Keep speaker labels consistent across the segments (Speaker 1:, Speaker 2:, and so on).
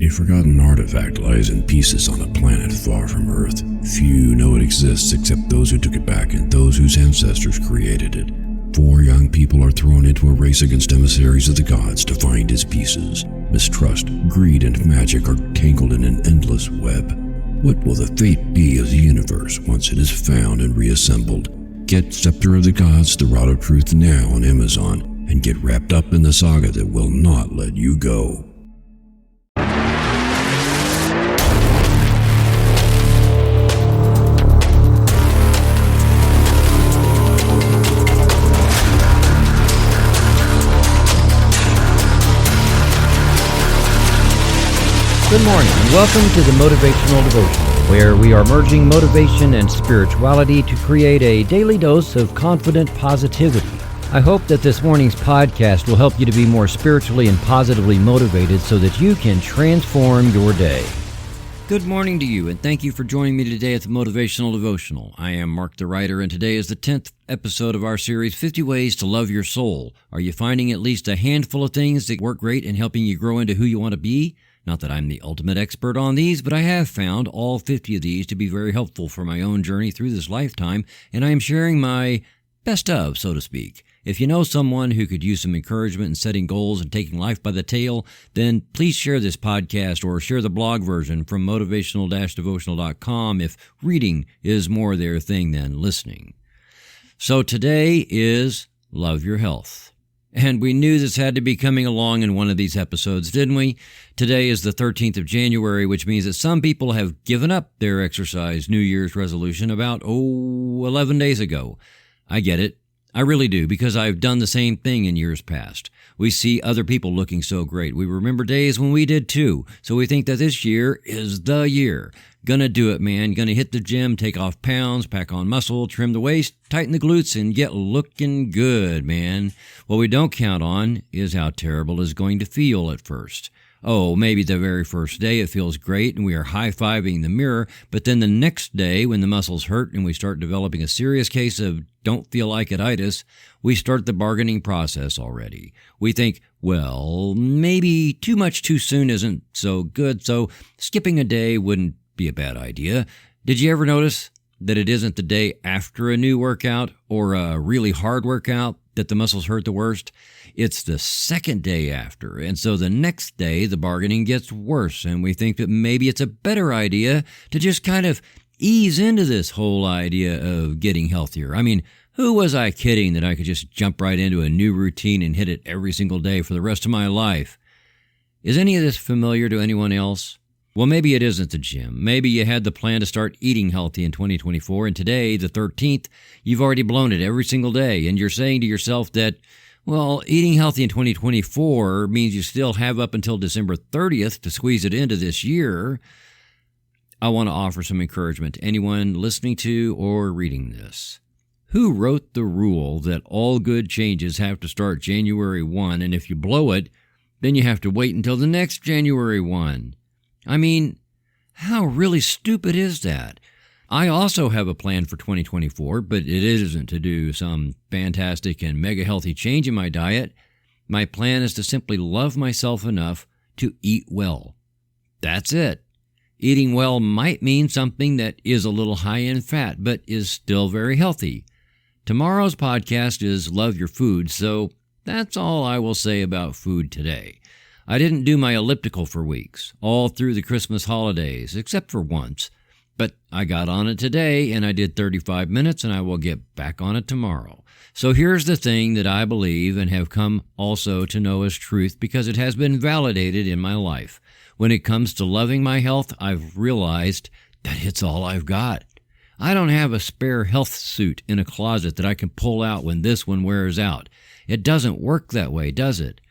Speaker 1: A forgotten artifact lies in pieces on a planet far from Earth. Few know it exists except those who took it back and those whose ancestors created it. 4 young people are thrown into a race against emissaries of the gods to find his pieces. Mistrust, greed, and magic are tangled in an endless web. What will the fate be of the universe once it is found and reassembled? Get Scepter of the Gods, The Rod of Truth now on Amazon, and get wrapped up in the saga that will not let you go.
Speaker 2: Good morning and welcome to the Motivational Devotional, where we are merging motivation and spirituality to create a daily dose of confident positivity. I hope that this morning's podcast will help you to be more spiritually and positively motivated so that you can transform your day. Good morning to you, and thank you for joining me today at the Motivational Devotional. I am Mark the Writer, and today is the 10th episode of our series, 50 Ways to Love Your Soul. Are you finding at least a handful of things that work great in helping you grow into who you want to be? Not that I'm the ultimate expert on these, but I have found all 50 of these to be very helpful for my own journey through this lifetime, and I am sharing my best of, so to speak. If you know someone who could use some encouragement in setting goals and taking life by the tail, then please share this podcast or share the blog version from motivational-devotional.com if reading is more their thing than listening. So today is Love Your Health. And we knew this had to be coming along in one of these episodes, didn't we? Today is the 13th of January, which means that some people have given up their exercise New Year's resolution about, 11 days ago. I get it. I really do, because I've done the same thing in years past. We see other people looking so great. We remember days when we did too. So we think that this year is the year. Gonna do it, man. Gonna hit the gym, take off pounds, pack on muscle, trim the waist, tighten the glutes, and get looking good, man. What we don't count on is how terrible it's going to feel at first. Oh, maybe the very first day it feels great and we are high-fiving the mirror, but then the next day when the muscles hurt and we start developing a serious case of don't feel like it-itis, we start the bargaining process already. We think, well, maybe too much too soon isn't so good, so skipping a day wouldn't be a bad idea. Did you ever notice that it isn't the day after a new workout or a really hard workout that the muscles hurt the worst? It's the second day after, and so the next day the bargaining gets worse, and we think that maybe it's a better idea to just kind of ease into this whole idea of getting healthier. I mean, who was I kidding that I could just jump right into a new routine and hit it every single day for the rest of my life? Is any of this familiar to anyone else? Well, maybe it isn't the gym. Maybe you had the plan to start eating healthy in 2024, and today, the 13th, you've already blown it every single day, and you're saying to yourself that, well, eating healthy in 2024 means you still have up until December 30th to squeeze it into this year. I want to offer some encouragement to anyone listening to or reading this. Who wrote the rule that all good changes have to start January 1, and if you blow it, then you have to wait until the next January 1? I mean, how really stupid is that? I also have a plan for 2024, but it isn't to do some fantastic and mega healthy change in my diet. My plan is to simply love myself enough to eat well. That's it. Eating well might mean something that is a little high in fat, but is still very healthy. Tomorrow's podcast is Love Your Food, so that's all I will say about food today. I didn't do my elliptical for weeks, all through the Christmas holidays, except for once. But I got on it today, and I did 35 minutes, and I will get back on it tomorrow. So here's the thing that I believe and have come also to know as truth because it has been validated in my life. When it comes to loving my health, I've realized that it's all I've got. I don't have a spare health suit in a closet that I can pull out when this one wears out. It doesn't work that way, does it?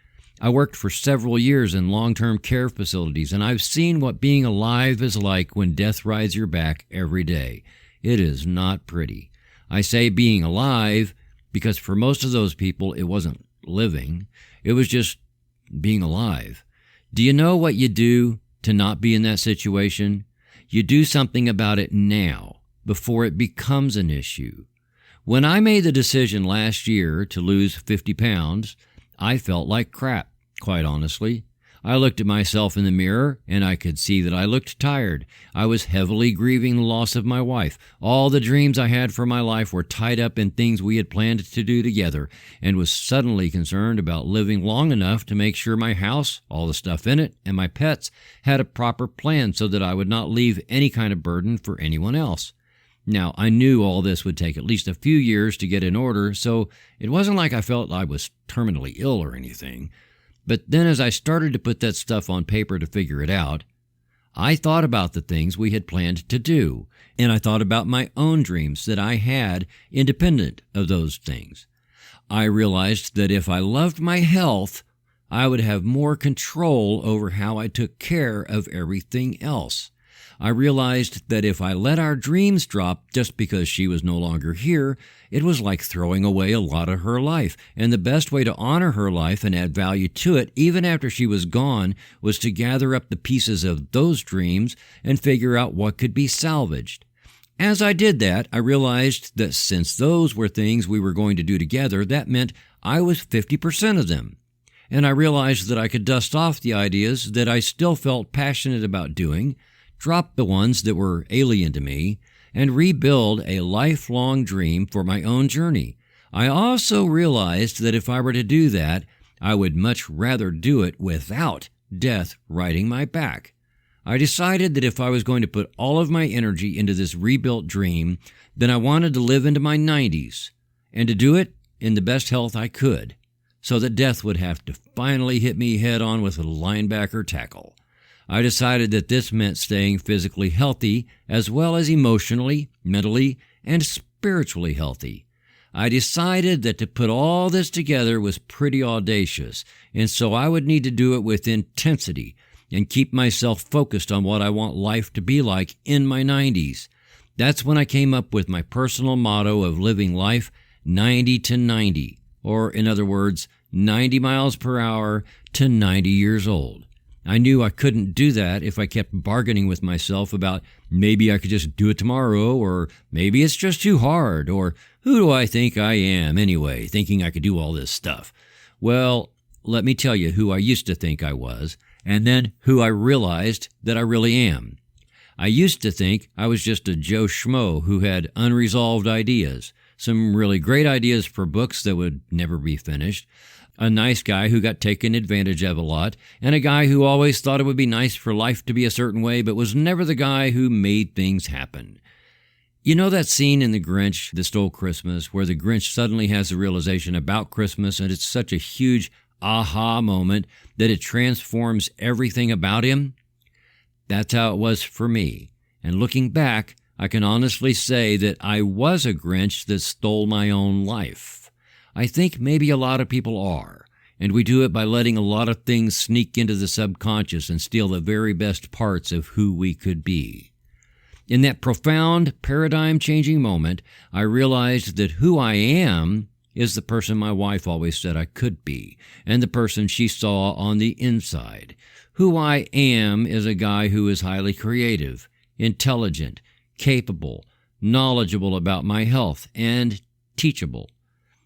Speaker 2: I worked for several years in long-term care facilities, and I've seen what being alive is like when death rides your back every day. It is not pretty. I say being alive because for most of those people, it wasn't living. It was just being alive. Do you know what you do to not be in that situation? You do something about it now, before it becomes an issue. When I made the decision last year to lose 50 pounds, I felt like crap, quite honestly. I looked at myself in the mirror, and I could see that I looked tired. I was heavily grieving the loss of my wife. All the dreams I had for my life were tied up in things we had planned to do together, and was suddenly concerned about living long enough to make sure my house, all the stuff in it, and my pets had a proper plan so that I would not leave any kind of burden for anyone else. Now, I knew all this would take at least a few years to get in order, so it wasn't like I felt I was terminally ill or anything. But then as I started to put that stuff on paper to figure it out, I thought about the things we had planned to do, and I thought about my own dreams that I had independent of those things. I realized that if I loved my health, I would have more control over how I took care of everything else. I realized that if I let our dreams drop just because she was no longer here, it was like throwing away a lot of her life, and the best way to honor her life and add value to it, even after she was gone, was to gather up the pieces of those dreams and figure out what could be salvaged. As I did that, I realized that since those were things we were going to do together, that meant I was 50% of them. And I realized that I could dust off the ideas that I still felt passionate about doing, drop the ones that were alien to me, and rebuild a lifelong dream for my own journey. I also realized that if I were to do that, I would much rather do it without death riding my back. I decided that if I was going to put all of my energy into this rebuilt dream, then I wanted to live into my 90s, and to do it in the best health I could, so that death would have to finally hit me head on with a linebacker tackle. I decided that this meant staying physically healthy as well as emotionally, mentally, and spiritually healthy. I decided that to put all this together was pretty audacious, and so I would need to do it with intensity and keep myself focused on what I want life to be like in my 90s. That's when I came up with my personal motto of living life 90 to 90, or in other words, 90 miles per hour to 90 years old. I knew I couldn't do that if I kept bargaining with myself about maybe I could just do it tomorrow, or maybe it's just too hard, or who do I think I am anyway, thinking I could do all this stuff. Well, let me tell you who I used to think I was, and then who I realized that I really am. I used to think I was just a Joe Schmo who had unresolved ideas, some really great ideas for books that would never be finished, a nice guy who got taken advantage of a lot, and a guy who always thought it would be nice for life to be a certain way, but was never the guy who made things happen. You know that scene in The Grinch that Stole Christmas, where the Grinch suddenly has the realization about Christmas, and it's such a huge aha moment that it transforms everything about him? That's how it was for me. And looking back, I can honestly say that I was a Grinch that stole my own life. I think maybe a lot of people are, and we do it by letting a lot of things sneak into the subconscious and steal the very best parts of who we could be. In that profound, paradigm-changing moment, I realized that who I am is the person my wife always said I could be, and the person she saw on the inside. Who I am is a guy who is highly creative, intelligent, capable, knowledgeable about my health, and teachable.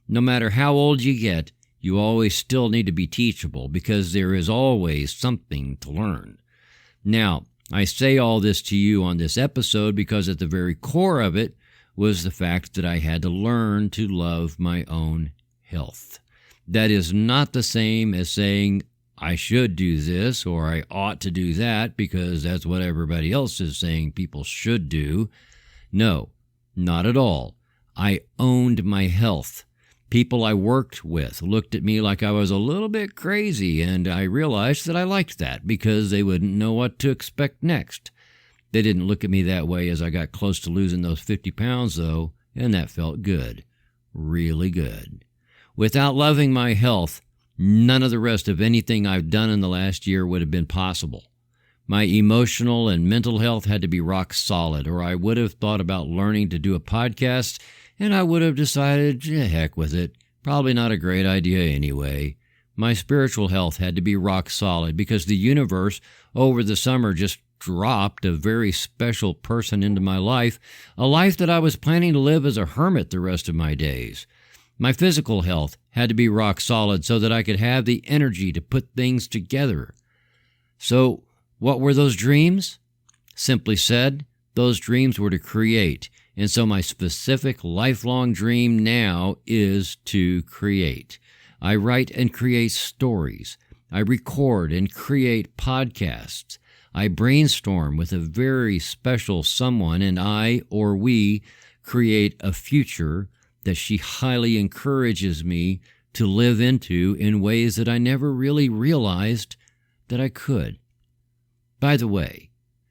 Speaker 2: No matter how old you get, you always still need to be teachable because there is always something to learn. Now, I say all this to you on this episode because at the very core of it was the fact that I had to learn to love my own health. That is not the same as saying I should do this or I ought to do that because that's what everybody else is saying people should do. No, not at all. I owned my health. People I worked with looked at me like I was a little bit crazy, and I realized that I liked that because they wouldn't know what to expect next. They didn't look at me that way as I got close to losing those 50 pounds, though, and that felt good. Really good. Without loving my health, none of the rest of anything I've done in the last year would have been possible. My emotional and mental health had to be rock solid, or I would have thought about learning to do a podcast, and I would have decided, heck with it, probably not a great idea anyway. My spiritual health had to be rock solid because the universe over the summer just dropped a very special person into my life, a life that I was planning to live as a hermit the rest of my days. My physical health had to be rock solid so that I could have the energy to put things together. So, what were those dreams? Simply said, those dreams were to create. And so my specific lifelong dream now is to create. I write and create stories. I record and create podcasts. I brainstorm with a very special someone, and I, or we, create a future that she highly encourages me to live into in ways that I never really realized that I could. By the way,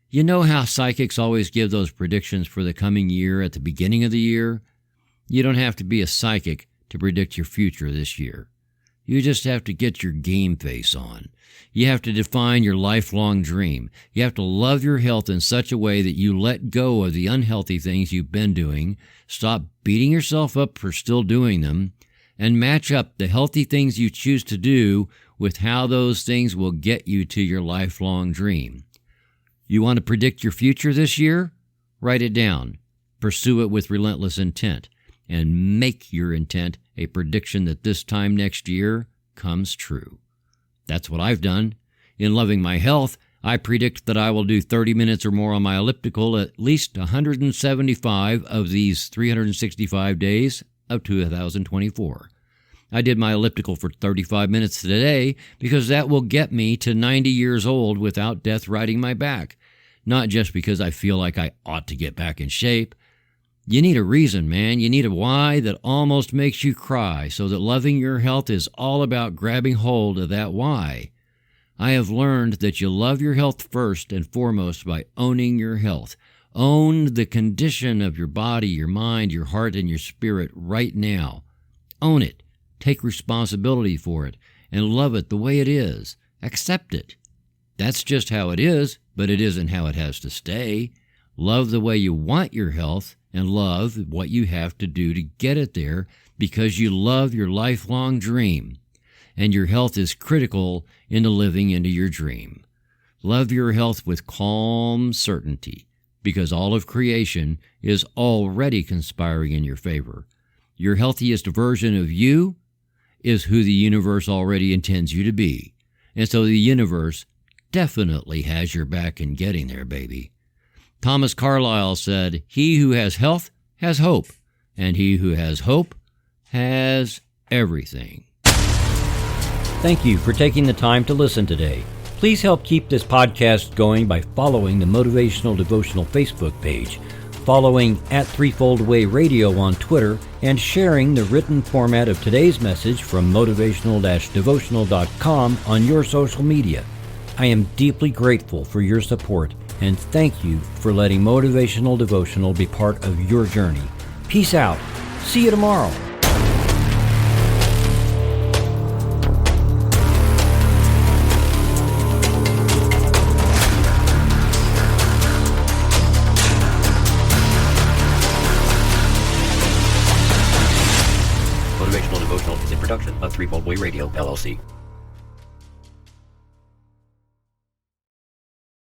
Speaker 2: you know how psychics always give those predictions for the coming year at the beginning of the year? You don't have to be a psychic to predict your future this year. You just have to get your game face on. You have to define your lifelong dream. You have to love your health in such a way that you let go of the unhealthy things you've been doing, stop beating yourself up for still doing them, and match up the healthy things you choose to do with how those things will get you to your lifelong dream. You want to predict your future this year? Write it down. Pursue it with relentless intent, and make your intent a prediction that this time next year comes true. That's what I've done. In loving my health, I predict that I will do 30 minutes or more on my elliptical at least 175 of these 365 days of 2024. I did my elliptical for 35 minutes today because that will get me to 90 years old without death riding my back. Not just because I feel like I ought to get back in shape. You need a reason, man. You need a why that almost makes you cry, so that loving your health is all about grabbing hold of that why. I have learned that you love your health first and foremost by owning your health. Own the condition of your body, your mind, your heart, and your spirit right now. Own it. Take responsibility for it and love it the way it is. Accept it. That's just how it is, but it isn't how it has to stay. Love the way you want your health and love what you have to do to get it there because you love your lifelong dream. And your health is critical into living into your dream. Love your health with calm certainty because all of creation is already conspiring in your favor. Your healthiest version of you is who the universe already intends you to be. And so the universe definitely has your back in getting there, baby. Thomas Carlyle said, "He who has health has hope, and he who has hope has everything."
Speaker 3: Thank you for taking the time to listen today. Please help keep this podcast going by following the Motivational Devotional Facebook page, following @Threefold-Way Radio on Twitter, and sharing the written format of today's message from motivational-devotional.com on your social media. I am deeply grateful for your support, and thank you for letting Motivational Devotional be part of your journey. Peace out. See you tomorrow.
Speaker 4: Motivational Devotional is a production of Threefold Way Radio, LLC.